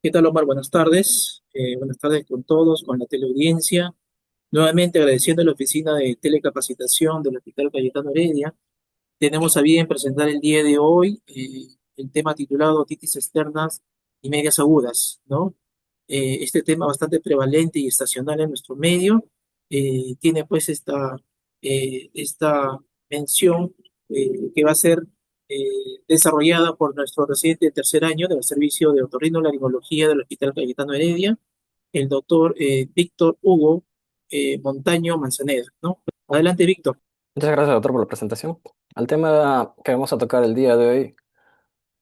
¿Qué tal, Omar? Buenas tardes. Buenas tardes con todos, con la teleaudiencia. Nuevamente agradeciendo a la oficina de telecapacitación del Hospital Cayetano Heredia. Tenemos a bien presentar el día de hoy el tema titulado otitis externas y medias agudas, ¿no? Este tema bastante prevalente y estacional en nuestro medio tiene pues esta mención que va a ser desarrollada por nuestro residente de tercer año del servicio de otorrinolaringología del Hospital Cayetano Heredia, el doctor Víctor Hugo Montaño Manzaneda, ¿no? Adelante, Víctor. Muchas gracias, doctor, por la presentación. El tema que vamos a tocar el día de hoy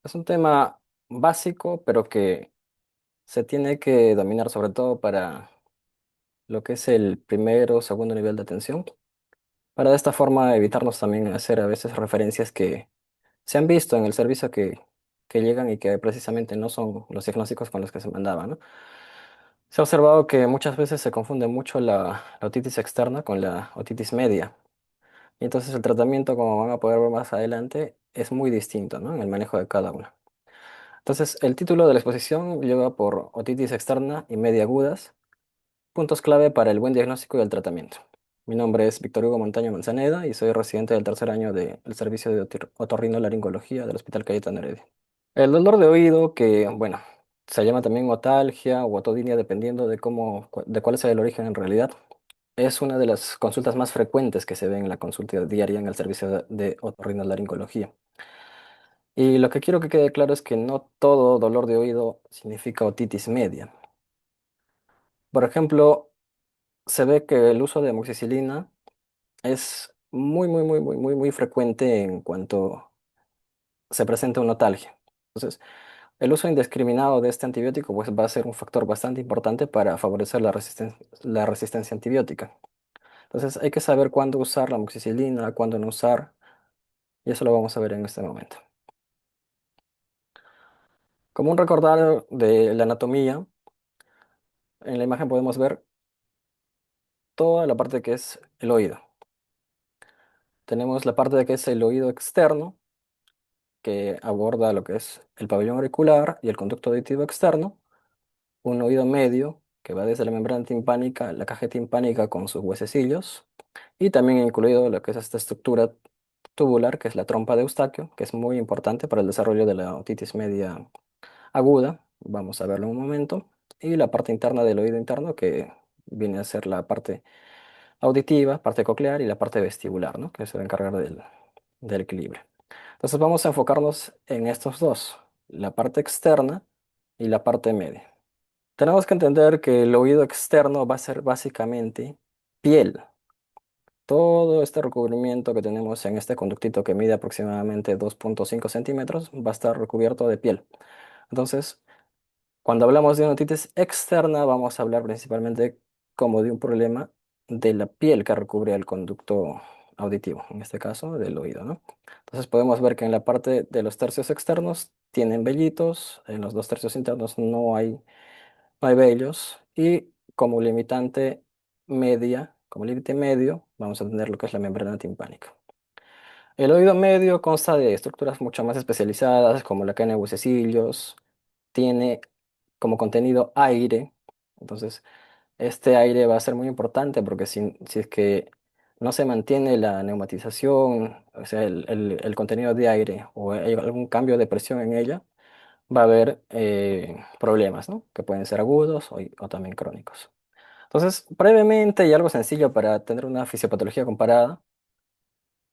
es un tema básico, pero que se tiene que dominar sobre todo para lo que es el primero o segundo nivel de atención, para de esta forma evitarnos también hacer a veces referencias que se han visto en el servicio que llegan y que precisamente no son los diagnósticos con los que se mandaban, ¿no? Se ha observado que muchas veces se confunde mucho la otitis externa con la otitis media. Y entonces el tratamiento, como van a poder ver más adelante, es muy distinto, ¿no? En el manejo de cada una. Entonces, el título de la exposición lleva por otitis externa y media agudas, puntos clave para el buen diagnóstico y el tratamiento. Mi nombre es Víctor Hugo Montaño Manzaneda y soy residente del tercer año del servicio de otorrinolaringología del Hospital Cayetano Heredia. El dolor de oído, que, bueno, se llama también otalgia o otodinia dependiendo de de cuál sea el origen en realidad. Es una de las consultas más frecuentes que se ve en la consulta diaria en el servicio de otorrinolaringología. Y lo que quiero que quede claro es que no todo dolor de oído significa otitis media. Por ejemplo, se ve que el uso de amoxicilina es muy frecuente en cuanto se presenta una otalgia. Entonces, el uso indiscriminado de este antibiótico pues, va a ser un factor bastante importante para favorecer la resistencia antibiótica. Entonces, hay que saber cuándo usar la amoxicilina, cuándo no usar. Y eso lo vamos a ver en este momento. Como un recordar de la anatomía, en la imagen podemos ver toda la parte que es el oído. Tenemos la parte de que es el oído externo, que aborda lo que es el pabellón auricular y el conducto auditivo externo. Un oído medio, que va desde la membrana timpánica, la caja timpánica con sus huesecillos. Y también incluido lo que es esta estructura tubular, que es la trompa de Eustaquio, que es muy importante para el desarrollo de la otitis media aguda, vamos a verlo en un momento, y la parte interna del oído interno que viene a ser la parte auditiva, parte coclear y la parte vestibular, ¿no? Que se va a encargar del equilibrio. Entonces vamos a enfocarnos en estos dos, la parte externa y la parte media. Tenemos que entender que el oído externo va a ser básicamente piel. Todo este recubrimiento que tenemos en este conductito que mide aproximadamente 2,5 centímetros va a estar recubierto de piel. Entonces, cuando hablamos de una otitis externa, vamos a hablar principalmente como de un problema de la piel que recubre el conducto auditivo, en este caso del oído, ¿no? Entonces podemos ver que en la parte de los tercios externos tienen vellitos, en los dos tercios internos no hay vellos y como limitante como límite medio, vamos a tener lo que es la membrana timpánica. El oído medio consta de estructuras mucho más especializadas, como la cadena de huesecillos, tiene como contenido aire. Entonces, este aire va a ser muy importante porque si es que no se mantiene la neumatización, o sea, el contenido de aire o hay algún cambio de presión en ella, va a haber problemas, ¿no? Que pueden ser agudos o también crónicos. Entonces, brevemente y algo sencillo para tener una fisiopatología comparada,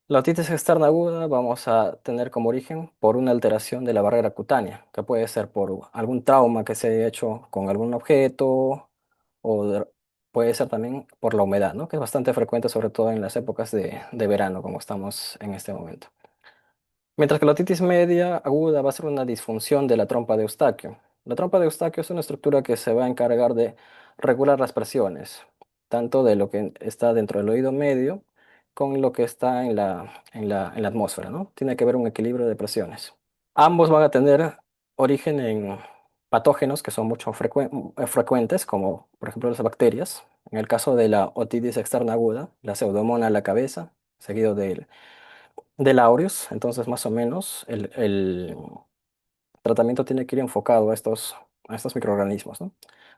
la otitis externa aguda vamos a tener como origen por una alteración de la barrera cutánea, que puede ser por algún trauma que se haya hecho con algún objeto o puede ser también por la humedad, ¿no? Que es bastante frecuente sobre todo en las épocas de verano, como estamos en este momento. Mientras que la otitis media aguda va a ser una disfunción de la trompa de Eustaquio. La trompa de Eustaquio es una estructura que se va a encargar de regular las presiones, tanto de lo que está dentro del oído medio con lo que está en la atmósfera, ¿no? Tiene que haber un equilibrio de presiones. Ambos van a tener origen en patógenos que son mucho frecuentes, como por ejemplo las bacterias. En el caso de la otitis externa aguda, la pseudomonas a la cabeza, seguido del aureus, entonces más o menos el tratamiento tiene que ir enfocado a estos a estos microorganismos, ¿no?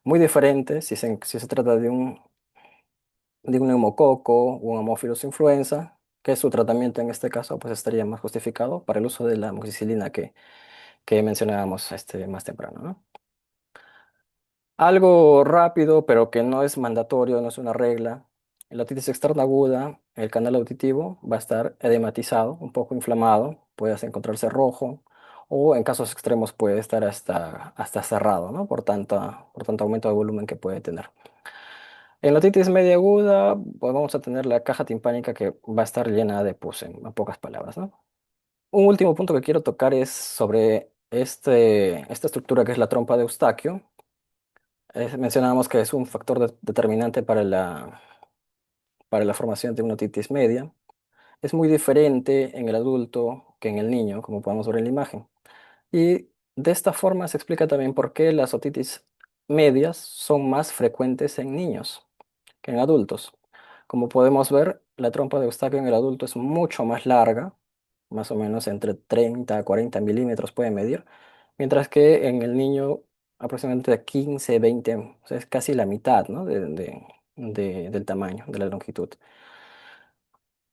Muy diferente si se trata de un neumococo o un Haemophilus influenza, que su tratamiento en este caso pues estaría más justificado para el uso de la amoxicilina que mencionábamos más temprano, ¿no? Algo rápido, pero que no es mandatorio, no es una regla. En la otitis externa aguda, el canal auditivo va a estar edematizado, un poco inflamado, puede encontrarse rojo, o en casos extremos puede estar hasta cerrado, ¿no? Por tanto aumento de volumen que puede tener. En la otitis media aguda, pues vamos a tener la caja timpánica que va a estar llena de pus, en pocas palabras, ¿no? Un último punto que quiero tocar es sobre esta estructura que es la trompa de Eustaquio. Mencionábamos que es un factor determinante para la formación de una otitis media. Es muy diferente en el adulto que en el niño, como podemos ver en la imagen. Y de esta forma se explica también por qué las otitis medias son más frecuentes en niños que en adultos. Como podemos ver, la trompa de Eustaquio en el adulto es mucho más larga, más o menos entre 30 a 40 milímetros puede medir, mientras que en el niño aproximadamente de 15, 20, o sea, es casi la mitad, ¿no? Del tamaño, de la longitud.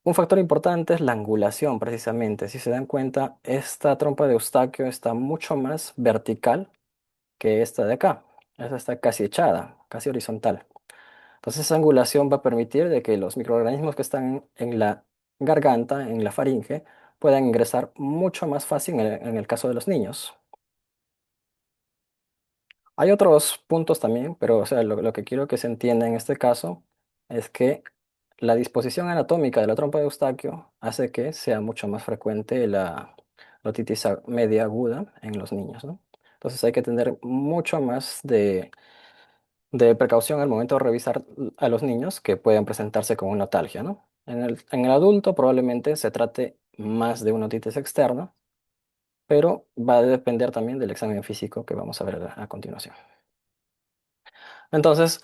Un factor importante es la angulación, precisamente. Si se dan cuenta, esta trompa de Eustaquio está mucho más vertical que esta de acá. Esta está casi echada, casi horizontal. Entonces esa angulación va a permitir de que los microorganismos que están en la garganta, en la faringe, puedan ingresar mucho más fácil en el caso de los niños. Hay otros puntos también, pero o sea, lo que quiero que se entienda en este caso es que la disposición anatómica de la trompa de Eustaquio hace que sea mucho más frecuente la otitis media aguda en los niños, ¿no? Entonces hay que tener mucho más de precaución al momento de revisar a los niños que pueden presentarse con una otalgia, ¿no? En el adulto probablemente se trate más de una otitis externa, pero va a depender también del examen físico que vamos a ver a continuación. Entonces,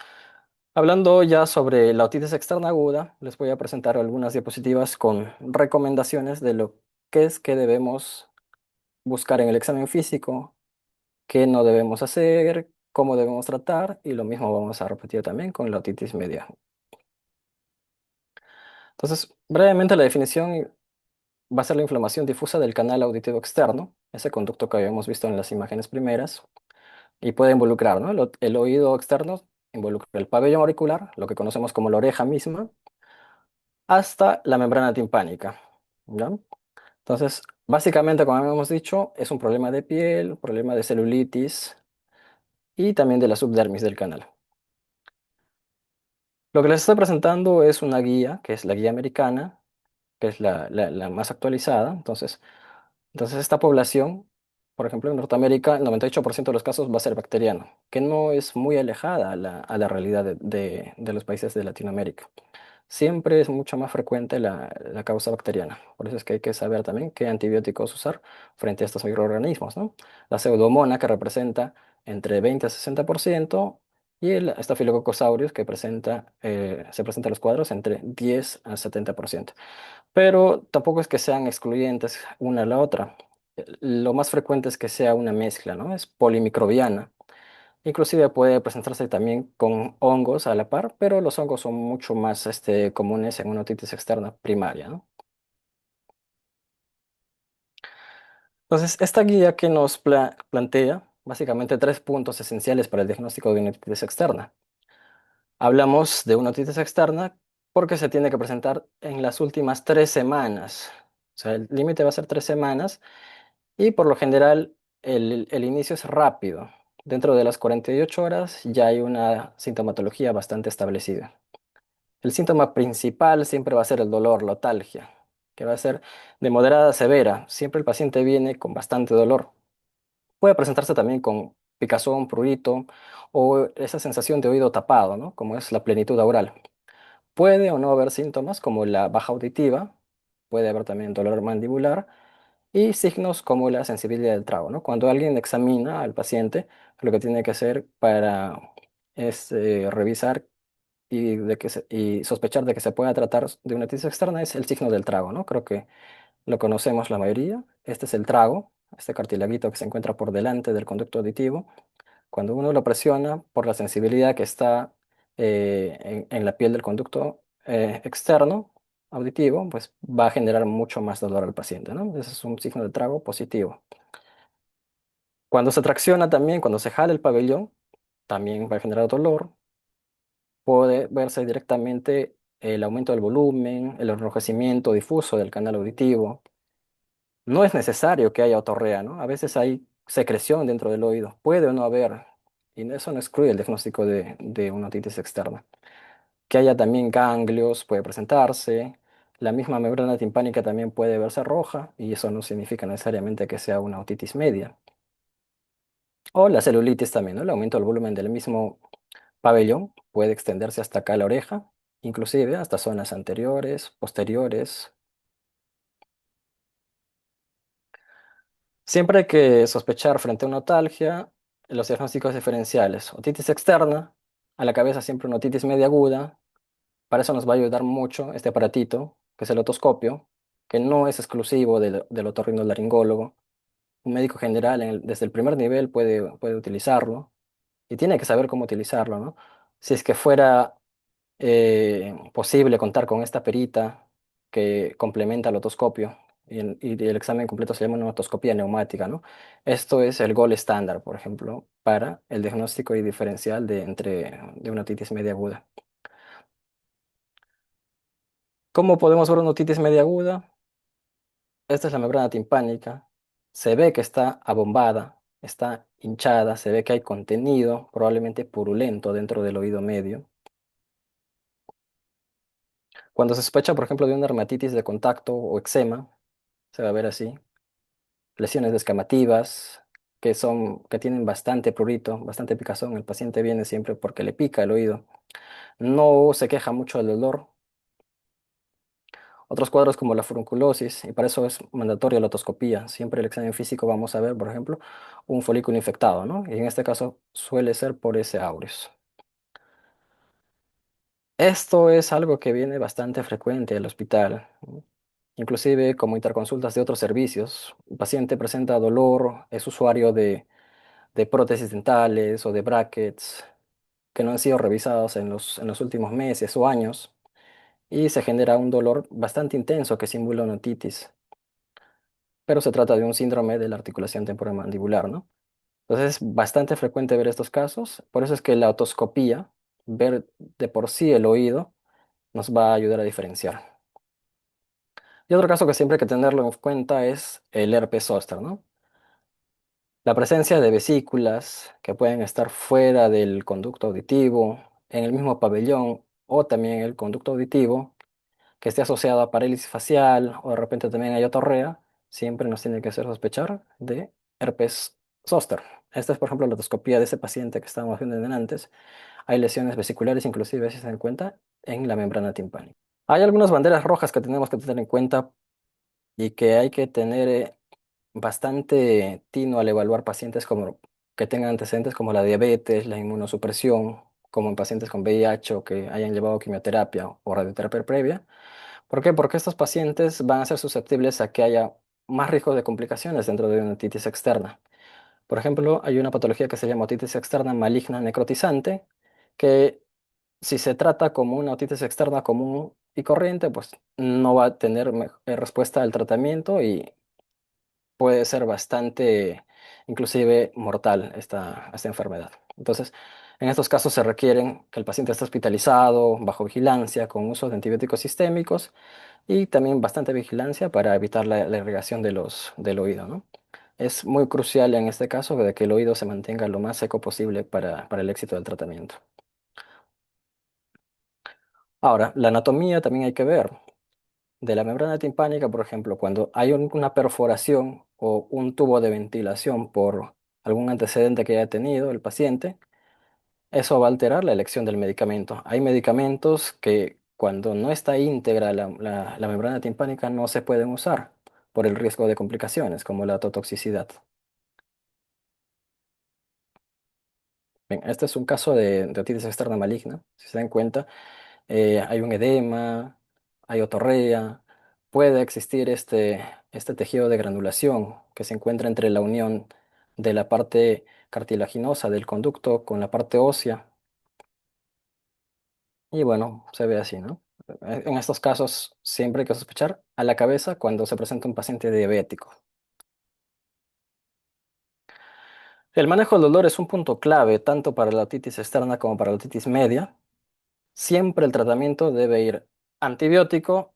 hablando ya sobre la otitis externa aguda, les voy a presentar algunas diapositivas con recomendaciones de lo que es que debemos buscar en el examen físico, qué no debemos hacer, cómo debemos tratar, y lo mismo vamos a repetir también con la otitis media. Entonces, brevemente la definición va a ser la inflamación difusa del canal auditivo externo, ese conducto que habíamos visto en las imágenes primeras, y puede involucrar, ¿no? El oído externo involucra el pabellón auricular, lo que conocemos como la oreja misma, hasta la membrana timpánica, ¿ya? Entonces, básicamente, como habíamos dicho, es un problema de piel, un problema de celulitis y también de la subdermis del canal. Lo que les estoy presentando es una guía, que es la guía americana, que es la más actualizada. Entonces, esta población, por ejemplo, en Norteamérica, el 98% de los casos va a ser bacteriano, que no es muy alejada a la realidad de los países de Latinoamérica. Siempre es mucho más frecuente la causa bacteriana. Por eso es que hay que saber también qué antibióticos usar frente a estos microorganismos, ¿no? La pseudomonas, que representa entre 20 a 60%, y el Staphylococcus aureus, que se presenta en los cuadros entre 10 a 70%. Pero tampoco es que sean excluyentes una a la otra. Lo más frecuente es que sea una mezcla, ¿no? Es polimicrobiana. Inclusive puede presentarse también con hongos a la par, pero los hongos son mucho más comunes en una otitis externa primaria, ¿no? Entonces, esta guía que nos plantea básicamente tres puntos esenciales para el diagnóstico de una otitis externa. Hablamos de una otitis externa porque se tiene que presentar en las últimas 3 semanas. O sea, el límite va a ser 3 semanas. Y por lo general, el inicio es rápido. Dentro de las 48 horas ya hay una sintomatología bastante establecida. El síntoma principal siempre va a ser el dolor, la otalgia, que va a ser de moderada a severa. Siempre el paciente viene con bastante dolor. Puede presentarse también con picazón, prurito o esa sensación de oído tapado, ¿no? Como es la plenitud aural. Puede o no haber síntomas como la baja auditiva, puede haber también dolor mandibular y signos como la sensibilidad del trago, ¿no? Cuando alguien examina al paciente, lo que tiene que hacer es revisar y sospechar de que se pueda tratar de una otitis externa es el signo del trago, ¿no? Creo que lo conocemos la mayoría. Este es el trago, este cartilaguito que se encuentra por delante del conducto auditivo. Cuando uno lo presiona por la sensibilidad que está en la piel del conducto externo auditivo, pues va a generar mucho más dolor al paciente, ¿no? Ese es un signo de trago positivo. Cuando se tracciona también, cuando se jala el pabellón, también va a generar dolor. Puede verse directamente el aumento del volumen, el enrojecimiento difuso del canal auditivo. No es necesario que haya otorrea, ¿no? A veces hay secreción dentro del oído, puede o no haber, y eso no excluye el diagnóstico de una otitis externa. Que haya también ganglios puede presentarse, la misma membrana timpánica también puede verse roja, y eso no significa necesariamente que sea una otitis media. O la celulitis también, ¿no? El aumento del volumen del mismo pabellón puede extenderse hasta acá la oreja, inclusive hasta zonas anteriores, posteriores. Siempre hay que sospechar frente a una otalgia los diagnósticos diferenciales. Otitis externa, a la cabeza siempre una otitis media aguda. Para eso nos va a ayudar mucho este aparatito, que es el otoscopio, que no es exclusivo del otorrinolaringólogo. Un médico general desde el primer nivel puede utilizarlo y tiene que saber cómo utilizarlo, ¿no? Si es que fuera posible contar con esta perita que complementa el otoscopio y el examen completo se llama una otoscopía neumática, ¿no? Esto es el gol estándar, por ejemplo, para el diagnóstico y diferencial de una otitis media aguda. ¿Cómo podemos ver una otitis media aguda? Esta es la membrana timpánica. Se ve que está abombada, está hinchada, se ve que hay contenido, probablemente purulento, dentro del oído medio. Cuando se sospecha, por ejemplo, de una dermatitis de contacto o eczema, se va a ver así. Lesiones descamativas, que tienen bastante prurito, bastante picazón. El paciente viene siempre porque le pica el oído. No se queja mucho del dolor. Otros cuadros como la furunculosis, y para eso es mandatoria la otoscopía. Siempre el examen físico vamos a ver, por ejemplo, un folículo infectado, ¿no? Y en este caso suele ser por ese aureus. Esto es algo que viene bastante frecuente al hospital, ¿no? Inclusive como interconsultas de otros servicios. El paciente presenta dolor, es usuario de prótesis dentales o de brackets que no han sido revisados en los últimos meses o años y se genera un dolor bastante intenso que simula una otitis, pero se trata de un síndrome de la articulación temporomandibular, ¿no? Entonces es bastante frecuente ver estos casos, por eso es que la otoscopía, ver de por sí el oído, nos va a ayudar a diferenciar. Y otro caso que siempre hay que tenerlo en cuenta es el herpes zóster, ¿no? La presencia de vesículas que pueden estar fuera del conducto auditivo, en el mismo pabellón o también en el conducto auditivo, que esté asociado a parálisis facial o de repente también hay otorrea, siempre nos tiene que hacer sospechar de herpes zóster. Esta es, por ejemplo, la otoscopía de ese paciente que estábamos viendo antes. Hay lesiones vesiculares, inclusive, si se dan cuenta, en la membrana timpánica. Hay algunas banderas rojas que tenemos que tener en cuenta y que hay que tener bastante tino al evaluar pacientes como, que tengan antecedentes como la diabetes, la inmunosupresión, como en pacientes con VIH o que hayan llevado quimioterapia o radioterapia previa. ¿Por qué? Porque estos pacientes van a ser susceptibles a que haya más riesgo de complicaciones dentro de una otitis externa. Por ejemplo, hay una patología que se llama otitis externa maligna necrotizante, que si se trata como una otitis externa común y corriente, pues no va a tener respuesta al tratamiento y puede ser bastante, inclusive mortal esta enfermedad. Entonces, en estos casos se requieren que el paciente esté hospitalizado, bajo vigilancia, con uso de antibióticos sistémicos y también bastante vigilancia para evitar la irrigación del oído, ¿no? Es muy crucial en este caso de que el oído se mantenga lo más seco posible para el éxito del tratamiento. Ahora, la anatomía también hay que ver. De la membrana timpánica, por ejemplo, cuando hay una perforación o un tubo de ventilación por algún antecedente que haya tenido el paciente, eso va a alterar la elección del medicamento. Hay medicamentos que cuando no está íntegra la membrana timpánica no se pueden usar por el riesgo de complicaciones, como la ototoxicidad. Bien, este es un caso de otitis externa maligna, si se dan cuenta. Hay un edema, hay otorrea, puede existir este tejido de granulación que se encuentra entre la unión de la parte cartilaginosa del conducto con la parte ósea. Y bueno, se ve así, ¿no? En estos casos siempre hay que sospechar a la cabeza cuando se presenta un paciente diabético. El manejo del dolor es un punto clave tanto para la otitis externa como para la otitis media. Siempre el tratamiento debe ir antibiótico,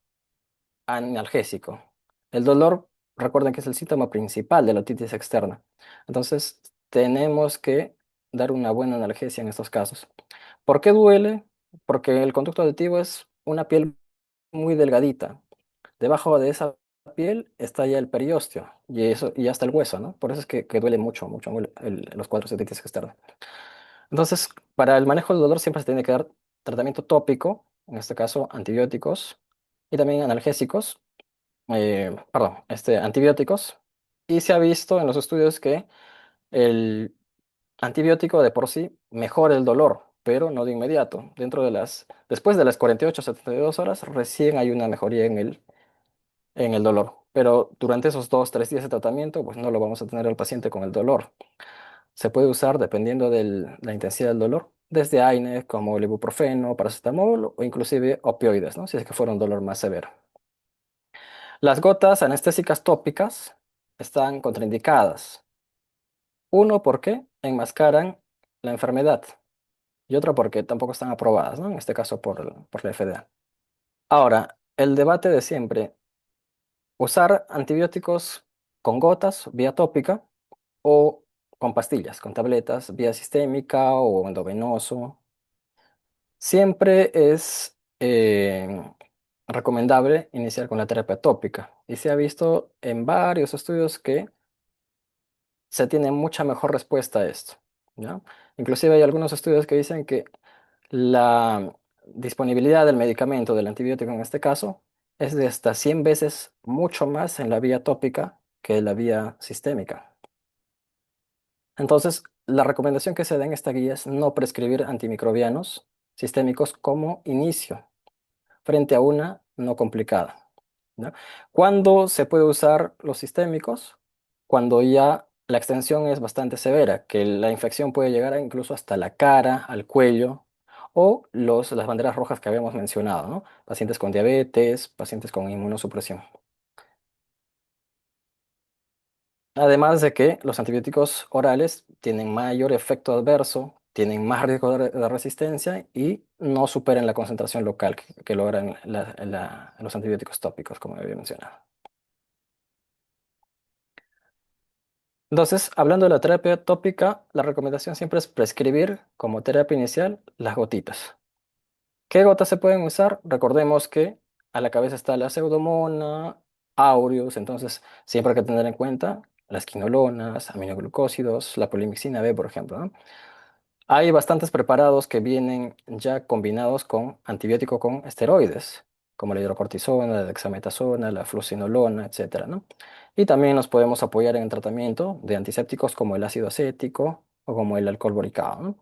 analgésico. El dolor, recuerden que es el síntoma principal de la otitis externa. Entonces, tenemos que dar una buena analgesia en estos casos. ¿Por qué duele? Porque el conducto auditivo es una piel muy delgadita. Debajo de esa piel está ya el periósteo y eso y hasta el hueso, ¿no? Por eso es que duele mucho, mucho los cuadros de otitis externa. Entonces, para el manejo del dolor siempre se tiene que dar tratamiento tópico, en este caso antibióticos y también analgésicos, antibióticos. Y se ha visto en los estudios que el antibiótico de por sí mejora el dolor, pero no de inmediato. Después de las 48 a 72 horas, recién hay una mejoría en el dolor. Pero durante esos 2, 3 días de tratamiento, pues no lo vamos a tener al paciente con el dolor. Se puede usar, dependiendo de la intensidad del dolor, desde AINE como el ibuprofeno, paracetamol o inclusive opioides, ¿no? Si es que fuera un dolor más severo. Las gotas anestésicas tópicas están contraindicadas. Uno, porque enmascaran la enfermedad y otro, porque tampoco están aprobadas, ¿no? En este caso por la FDA. Ahora, el debate de siempre, usar antibióticos con gotas vía tópica o con pastillas, con tabletas vía sistémica o endovenoso. Siempre es recomendable iniciar con la terapia tópica y se ha visto en varios estudios que se tiene mucha mejor respuesta a esto, ¿ya? Inclusive hay algunos estudios que dicen que la disponibilidad del medicamento, del antibiótico en este caso, es de hasta 100 veces mucho más en la vía tópica que en la vía sistémica. Entonces, la recomendación que se da en esta guía es no prescribir antimicrobianos sistémicos como inicio frente a una no complicada, ¿no? ¿Cuándo se puede usar los sistémicos? Cuando ya la extensión es bastante severa, que la infección puede llegar incluso hasta la cara, al cuello, o las banderas rojas que habíamos mencionado, ¿no? Pacientes con diabetes, pacientes con inmunosupresión. Además de que los antibióticos orales tienen mayor efecto adverso, tienen más riesgo de resistencia y no superan la concentración local que logran los antibióticos tópicos, como había mencionado. Entonces, hablando de la terapia tópica, la recomendación siempre es prescribir como terapia inicial las gotitas. ¿Qué gotas se pueden usar? Recordemos que a la cabeza está la pseudomona, aureus, entonces siempre hay que tener en cuenta las quinolonas, aminoglucósidos, la polimixina B, por ejemplo, ¿no? Hay bastantes preparados que vienen ya combinados con antibiótico con esteroides, como la hidrocortisona, la dexametasona, la fluocinolona, etcétera, ¿no? Y también nos podemos apoyar en el tratamiento de antisépticos como el ácido acético o como el alcohol boricado, ¿no?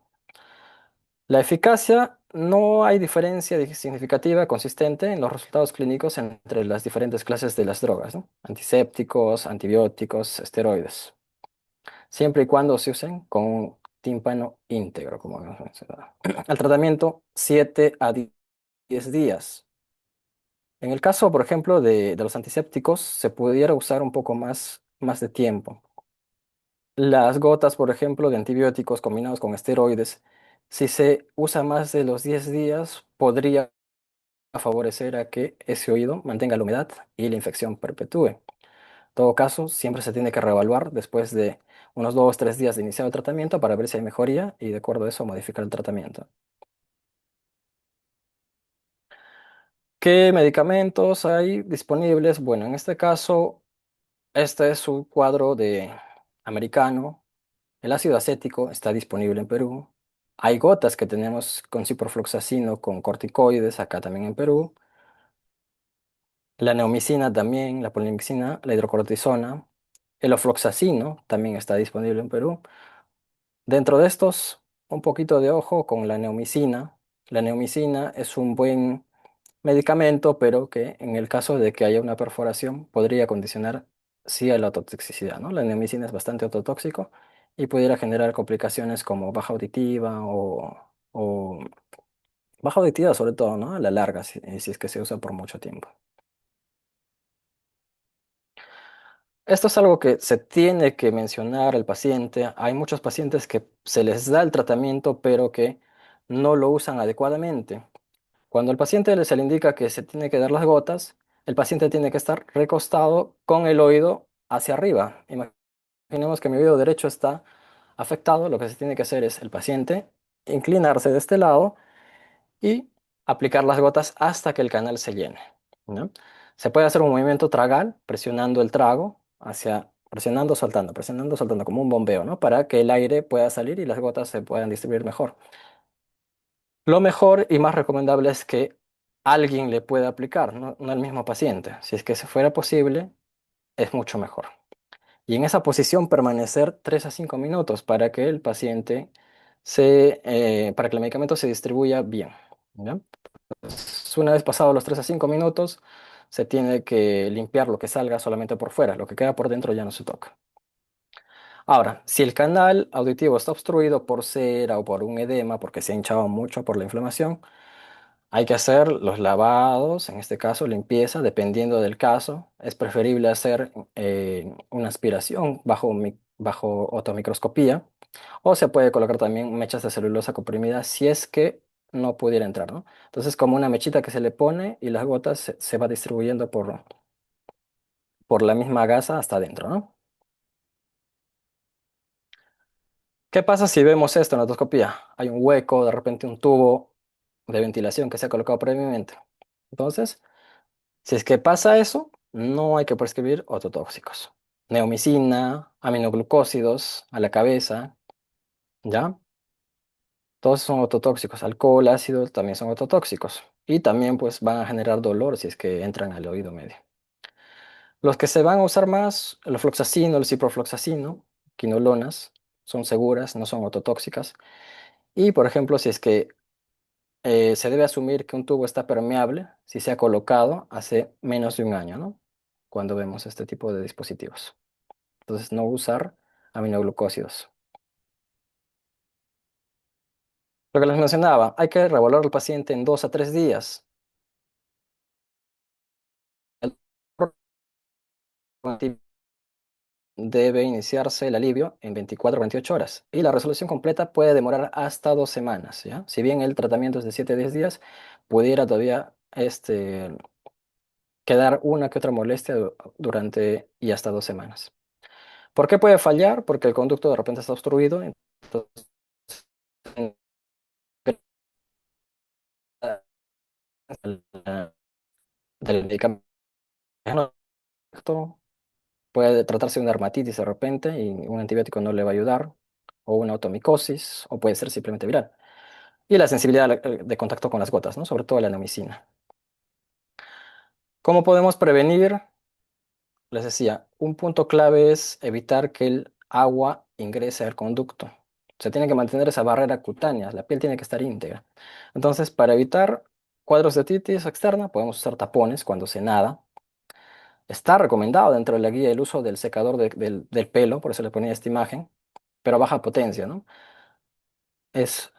La eficacia, no hay diferencia significativa, consistente en los resultados clínicos entre las diferentes clases de las drogas, ¿no? Antisépticos, antibióticos, esteroides, siempre y cuando se usen con un tímpano íntegro, como hemos mencionado. El tratamiento, 7 a 10 días. En el caso, por ejemplo, de los antisépticos, se pudiera usar un poco más de tiempo. Las gotas, por ejemplo, de antibióticos combinados con esteroides, si se usa más de los 10 días, podría favorecer a que ese oído mantenga la humedad y la infección perpetúe. En todo caso, siempre se tiene que reevaluar después de unos 2, 3 días de iniciar el tratamiento para ver si hay mejoría y de acuerdo a eso modificar el tratamiento. ¿Qué medicamentos hay disponibles? Bueno, en este caso, este es un cuadro de americano. El ácido acético está disponible en Perú. Hay gotas que tenemos con ciprofloxacino, con corticoides, acá también en Perú. La neomicina también, la polimixina, la hidrocortisona. El ofloxacino también está disponible en Perú. Dentro de estos, un poquito de ojo con la neomicina. La neomicina es un buen medicamento, pero que en el caso de que haya una perforación podría condicionar sí a la ototoxicidad, ¿no? La neomicina es bastante ototóxico y pudiera generar complicaciones como baja auditiva o baja auditiva sobre todo, ¿no? A la larga, si es que se usa por mucho tiempo. Esto es algo que se tiene que mencionar al paciente. Hay muchos pacientes que se les da el tratamiento, pero que no lo usan adecuadamente. Cuando al paciente se le indica que se tiene que dar las gotas, el paciente tiene que estar recostado con el oído hacia arriba. Imaginemos que mi oído derecho está afectado. Lo que se tiene que hacer es el paciente inclinarse de este lado y aplicar las gotas hasta que el canal se llene, ¿no? Se puede hacer un movimiento tragal presionando el trago presionando, soltando, como un bombeo, ¿no? Para que el aire pueda salir y las gotas se puedan distribuir mejor. Lo mejor y más recomendable es que alguien le pueda aplicar, no el mismo paciente. Si es que se fuera posible, es mucho mejor. Y en esa posición permanecer 3 a 5 minutos para que el paciente para que el medicamento se distribuya bien, ¿ya? Una vez pasados los 3 a 5 minutos, se tiene que limpiar lo que salga solamente por fuera, lo que queda por dentro ya no se toca. Ahora, si el canal auditivo está obstruido por cera o por un edema, porque se ha hinchado mucho por la inflamación, hay que hacer los lavados, en este caso limpieza, dependiendo del caso. Es preferible hacer una aspiración bajo otomicroscopía o se puede colocar también mechas de celulosa comprimida si es que no pudiera entrar, ¿no? Entonces, como una mechita que se le pone y las gotas se va distribuyendo por la misma gasa hasta adentro, ¿no? ¿Qué pasa si vemos esto en la otoscopía? Hay un hueco, de repente un tubo de ventilación que se ha colocado previamente. Entonces, si es que pasa eso, no hay que prescribir ototóxicos. Neomicina, aminoglucósidos a la cabeza, ¿ya? Todos son ototóxicos. Alcohol, ácido también son ototóxicos. Y también pues van a generar dolor si es que entran al oído medio. Los que se van a usar más, el ofloxacino, el ciprofloxacino, quinolonas, son seguras, no son ototóxicas. Y por ejemplo, si es que se debe asumir que un tubo está permeable si se ha colocado hace menos de un año, ¿no? Cuando vemos este tipo de dispositivos. Entonces, no usar aminoglucósidos. Lo que les mencionaba, hay que revolver al paciente en 2 a 3 días. El debe iniciarse el alivio en 24 o 28 horas y la resolución completa puede demorar hasta 2 semanas, ¿ya? Si bien el tratamiento es de 7 a 10 días, pudiera todavía quedar una que otra molestia durante y hasta 2 semanas. ¿Por qué puede fallar? Porque el conducto de repente está obstruido, entonces del medicamento puede tratarse de una dermatitis de repente y un antibiótico no le va a ayudar, o una automicosis, o puede ser simplemente viral. Y la sensibilidad de contacto con las gotas, ¿no? Sobre todo la neomicina. ¿Cómo podemos prevenir? Les decía, un punto clave es evitar que el agua ingrese al conducto. Se tiene que mantener esa barrera cutánea, la piel tiene que estar íntegra. Entonces, para evitar cuadros de otitis externa, podemos usar tapones cuando se nada. Está recomendado dentro de la guía el uso del secador del pelo, por eso le ponía esta imagen, pero a baja potencia, ¿no? Es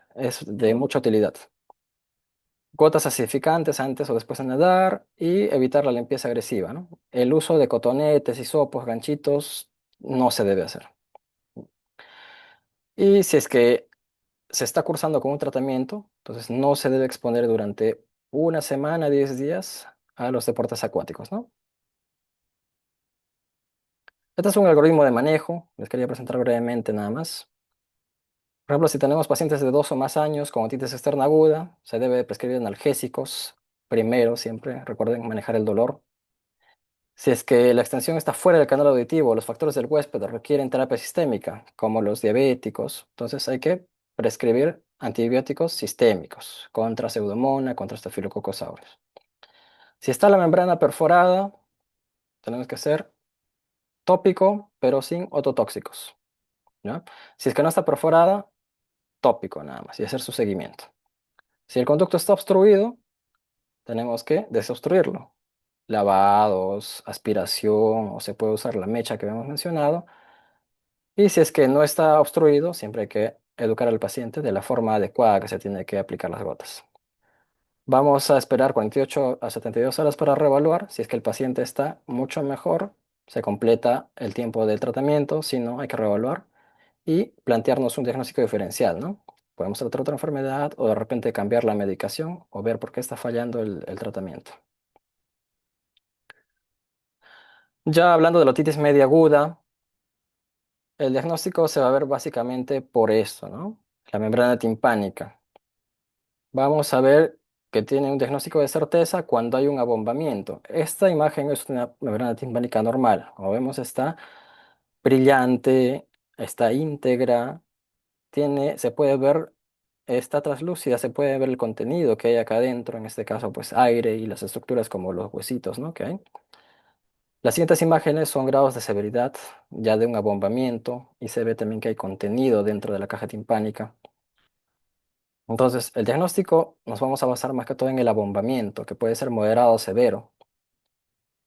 de mucha utilidad. Gotas acidificantes antes o después de nadar y evitar la limpieza agresiva, ¿no? El uso de cotonetes, hisopos, ganchitos no se debe hacer. Y si es que se está cursando con un tratamiento, entonces no se debe exponer durante una semana, 10 días a los deportes acuáticos, ¿no? Este es un algoritmo de manejo, les quería presentar brevemente nada más. Por ejemplo, si tenemos pacientes de 2 o más años con otitis externa aguda, se debe prescribir analgésicos primero, siempre, recuerden manejar el dolor. Si es que la extensión está fuera del canal auditivo, los factores del huésped requieren terapia sistémica, como los diabéticos, entonces hay que prescribir antibióticos sistémicos contra Pseudomonas, contra Staphylococcus aureus. Si está la membrana perforada, tenemos que hacer tópico, pero sin ototóxicos, ¿ya? Si es que no está perforada, tópico nada más y hacer su seguimiento. Si el conducto está obstruido, tenemos que desobstruirlo. Lavados, aspiración, o se puede usar la mecha que habíamos mencionado, Y si es que no está obstruido, siempre hay que educar al paciente de la forma adecuada que se tiene que aplicar las gotas. Vamos a esperar 48 a 72 horas para reevaluar. Si es que el paciente está mucho mejor, se completa el tiempo del tratamiento. Si no, hay que reevaluar y plantearnos un diagnóstico diferencial, ¿no? Podemos tratar otra enfermedad o de repente cambiar la medicación o ver por qué está fallando el tratamiento. Ya hablando de la otitis media aguda, el diagnóstico se va a ver básicamente por esto, ¿no? La membrana timpánica. Vamos a ver que tiene un diagnóstico de certeza cuando hay un abombamiento. Esta imagen es una membrana timpánica normal. Como vemos, está brillante, está íntegra, se puede ver, está translúcida, se puede ver el contenido que hay acá adentro, en este caso, pues aire y las estructuras como los huesitos, ¿no? Que hay. Las siguientes imágenes son grados de severidad ya de un abombamiento y se ve también que hay contenido dentro de la caja timpánica. Entonces, el diagnóstico nos vamos a basar más que todo en el abombamiento, que puede ser moderado o severo.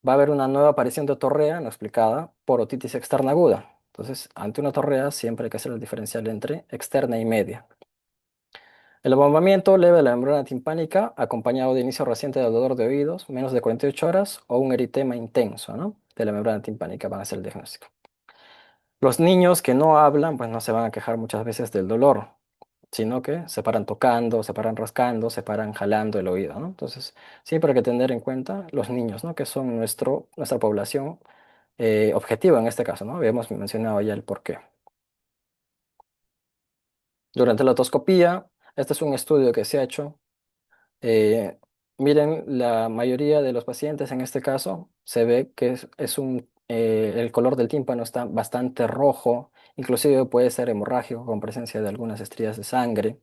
Va a haber una nueva aparición de otorrea no explicada por otitis externa aguda. Entonces, ante una otorrea siempre hay que hacer el diferencial entre externa y media. El abombamiento leve de la membrana timpánica, acompañado de inicio reciente del dolor de oídos, menos de 48 horas, o un eritema intenso, ¿no? De la membrana timpánica van a ser el diagnóstico. Los niños que no hablan, pues no se van a quejar muchas veces del dolor, sino que se paran tocando, se paran rascando, se paran jalando el oído, ¿no? Entonces, siempre hay que tener en cuenta los niños, ¿no? Que son nuestra población objetiva en este caso, ¿no? Habíamos mencionado ya el porqué. Durante la otoscopía, este es un estudio que se ha hecho. eh, Miren, la mayoría de los pacientes en este caso se ve que el color del tímpano está bastante rojo, inclusive puede ser hemorrágico con presencia de algunas estrías de sangre.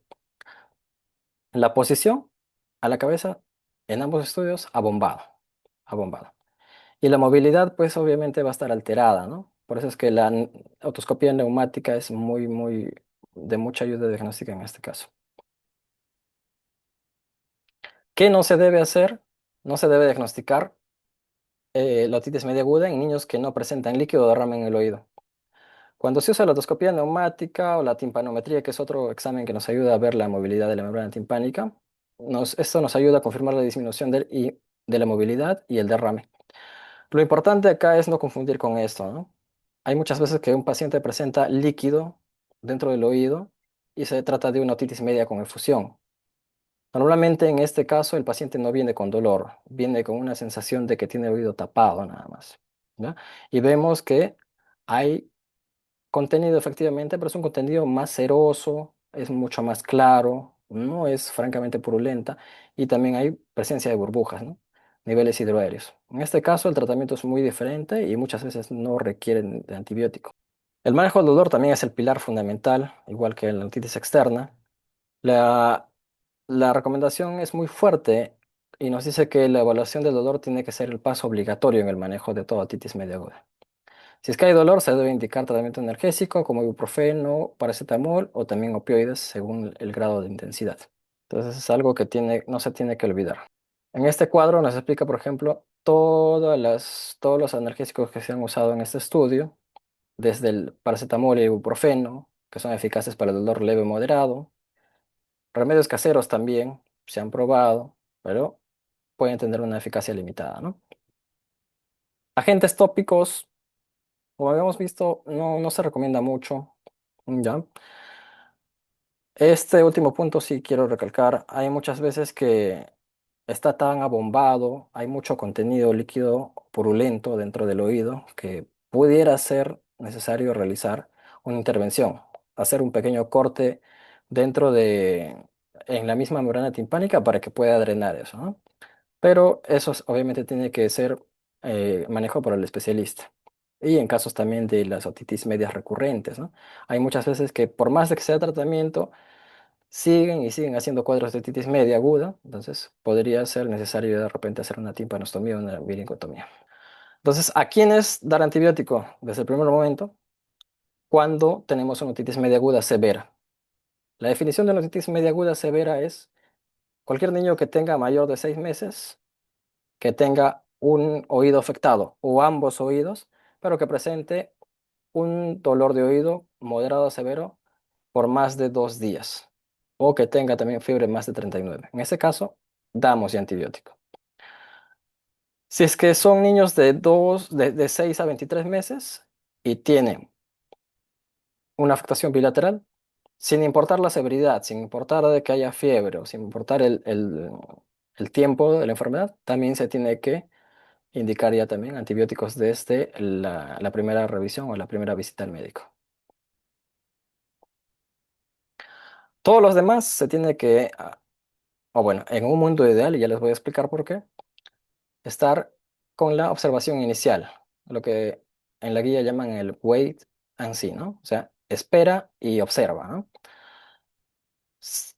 La posición a la cabeza en ambos estudios abombado, abombado. Y la movilidad pues obviamente va a estar alterada, ¿no? Por eso es que la otoscopia neumática es de mucha ayuda diagnóstica en este caso. ¿Qué no se debe hacer? No se debe diagnosticar la otitis media aguda en niños que no presentan líquido o derrame en el oído. Cuando se usa la otoscopia neumática o la timpanometría, que es otro examen que nos ayuda a ver la movilidad de la membrana timpánica, esto nos ayuda a confirmar la disminución de la movilidad y el derrame. Lo importante acá es no confundir con esto, ¿no? Hay muchas veces que un paciente presenta líquido dentro del oído y se trata de una otitis media con efusión. Normalmente en este caso el paciente no viene con dolor, viene con una sensación de que tiene el oído tapado nada más, ¿ya? Y vemos que hay contenido efectivamente, pero es un contenido más ceroso, es mucho más claro, no es francamente purulenta y también hay presencia de burbujas, ¿no? Niveles hidroaéreos. En este caso el tratamiento es muy diferente y muchas veces no requieren de antibiótico. El manejo del dolor también es el pilar fundamental, igual que la otitis externa. La, la recomendación es muy fuerte y nos dice que la evaluación del dolor tiene que ser el paso obligatorio en el manejo de toda otitis media aguda. Si es que hay dolor, se debe indicar tratamiento analgésico como ibuprofeno, paracetamol o también opioides según el grado de intensidad. Entonces es algo que no se tiene que olvidar. En este cuadro nos explica, por ejemplo, todos los analgésicos que se han usado en este estudio, desde el paracetamol y ibuprofeno, que son eficaces para el dolor leve o moderado. Remedios caseros también se han probado, pero pueden tener una eficacia limitada, ¿no? Agentes tópicos, como habíamos visto, no se recomienda mucho, ¿ya? Este último punto sí quiero recalcar. Hay muchas veces que está tan abombado, hay mucho contenido líquido purulento dentro del oído que pudiera ser necesario realizar una intervención, hacer un pequeño corte en la misma membrana timpánica para que pueda drenar eso, ¿no? Pero obviamente tiene que ser manejado por el especialista. Y en casos también de las otitis medias recurrentes, ¿no? Hay muchas veces que por más de que sea tratamiento, siguen y siguen haciendo cuadros de otitis media aguda, entonces podría ser necesario de repente hacer una timpanostomía o una viringotomía. Entonces, ¿a quiénes dar antibiótico? Desde el primer momento, cuando tenemos una otitis media aguda severa. La definición de una otitis media aguda severa es cualquier niño que tenga mayor de 6 meses, que tenga un oído afectado o ambos oídos, pero que presente un dolor de oído moderado a severo por más de 2 días o que tenga también fiebre más de 39. En ese caso, damos ya antibiótico. Si es que son niños de 6 a 23 meses y tienen una afectación bilateral, sin importar la severidad, sin importar de que haya fiebre o sin importar el tiempo de la enfermedad, también se tiene que indicar ya también antibióticos desde la primera revisión o la primera visita al médico. Todos los demás se tiene que, o bueno, en un mundo ideal, y ya les voy a explicar por qué, estar con la observación inicial, lo que en la guía llaman el wait and see, ¿no? O sea, espera y observa, ¿no?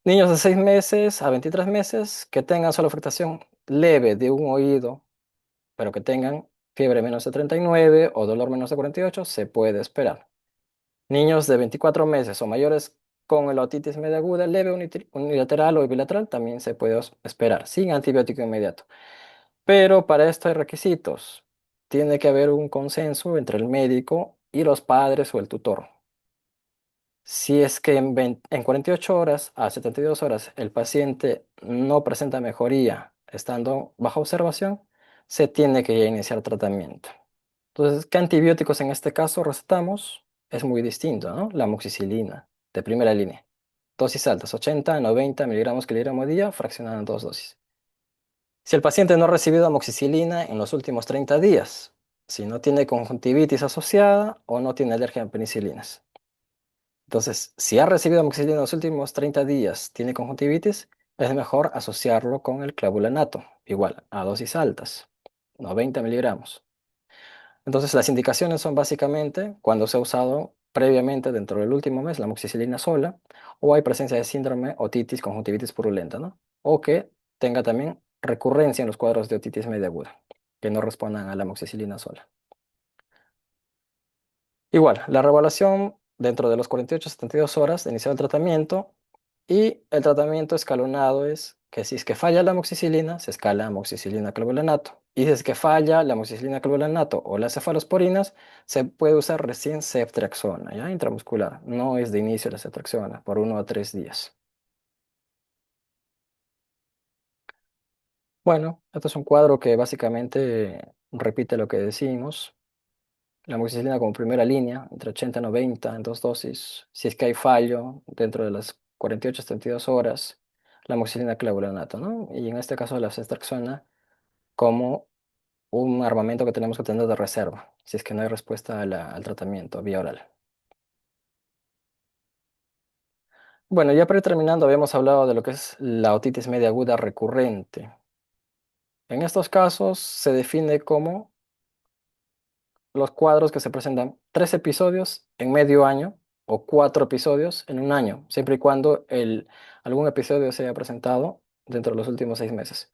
Niños de 6 meses a 23 meses que tengan solo afectación leve de un oído, pero que tengan fiebre menos de 39 o dolor menos de 48, se puede esperar. Niños de 24 meses o mayores con el otitis media aguda leve unilateral o bilateral también se puede esperar, sin antibiótico inmediato. Pero para esto hay requisitos. Tiene que haber un consenso entre el médico y los padres o el tutor. Si es que en 48 horas a 72 horas el paciente no presenta mejoría estando bajo observación, se tiene que ya iniciar tratamiento. Entonces, ¿qué antibióticos en este caso recetamos? Es muy distinto, ¿no? La amoxicilina, de primera línea. Dosis altas, 80, 90 miligramos kilogramo día, fraccionada en 2 dosis. Si el paciente no ha recibido amoxicilina en los últimos 30 días, si no tiene conjuntivitis asociada o no tiene alergia a penicilinas. Entonces, si ha recibido amoxicilina en los últimos 30 días, tiene conjuntivitis, es mejor asociarlo con el clavulanato, igual, a dosis altas, 90 miligramos. Entonces, las indicaciones son básicamente cuando se ha usado previamente dentro del último mes la amoxicilina sola, o hay presencia de síndrome otitis conjuntivitis purulenta, ¿no? O que tenga también recurrencia en los cuadros de otitis media aguda, que no respondan a la amoxicilina sola. Igual, la revaluación dentro de los 48 a 72 horas de iniciar el tratamiento y el tratamiento escalonado es que si es que falla la amoxicilina, se escala amoxicilina clavulanato. Y si es que falla la amoxicilina clavulanato o las cefalosporinas, se puede usar recién ceftriaxona, ¿ya? Intramuscular. No es de inicio la ceftriaxona, por 1 a 3 días. Bueno, este es un cuadro que básicamente repite lo que decimos. La amoxicilina como primera línea, entre 80 y 90 en 2 dosis. Si es que hay fallo dentro de las 48 a 72 horas, la amoxicilina clavulanato, ¿no? Y en este caso la ceftriaxona como un armamento que tenemos que tener de reserva, si es que no hay respuesta al tratamiento vía oral. Bueno, ya para ir terminando, habíamos hablado de lo que es la otitis media aguda recurrente. En estos casos se define como los cuadros que se presentan 3 episodios en medio año o 4 episodios en un año, siempre y cuando algún episodio se haya presentado dentro de los últimos 6 meses.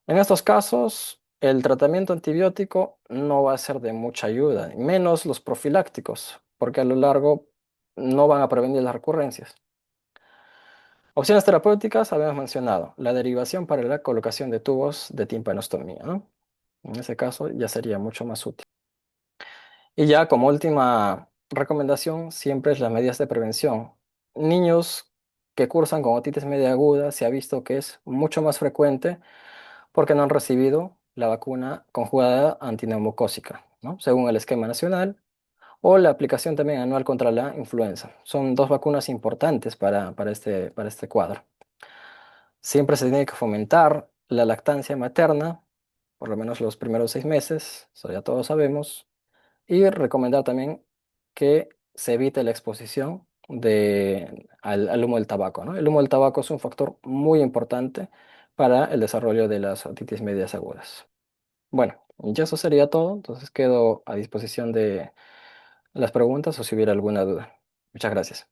En estos casos, el tratamiento antibiótico no va a ser de mucha ayuda, menos los profilácticos, porque a lo largo no van a prevenir las recurrencias. Opciones terapéuticas habíamos mencionado, la derivación para la colocación de tubos de timpanostomía, ¿no? En ese caso ya sería mucho más útil. Y ya como última recomendación, siempre es las medidas de prevención. Niños que cursan con otitis media aguda se ha visto que es mucho más frecuente porque no han recibido la vacuna conjugada antineumocócica, ¿no? Según el esquema nacional, o la aplicación también anual contra la influenza. Son dos vacunas importantes para este cuadro. Siempre se tiene que fomentar la lactancia materna, por lo menos los primeros 6 meses, eso ya todos sabemos. Y recomendar también que se evite la exposición al humo del tabaco, ¿no? El humo del tabaco es un factor muy importante para el desarrollo de las otitis medias agudas. Bueno, ya eso sería todo, entonces quedo a disposición de las preguntas o si hubiera alguna duda. Muchas gracias.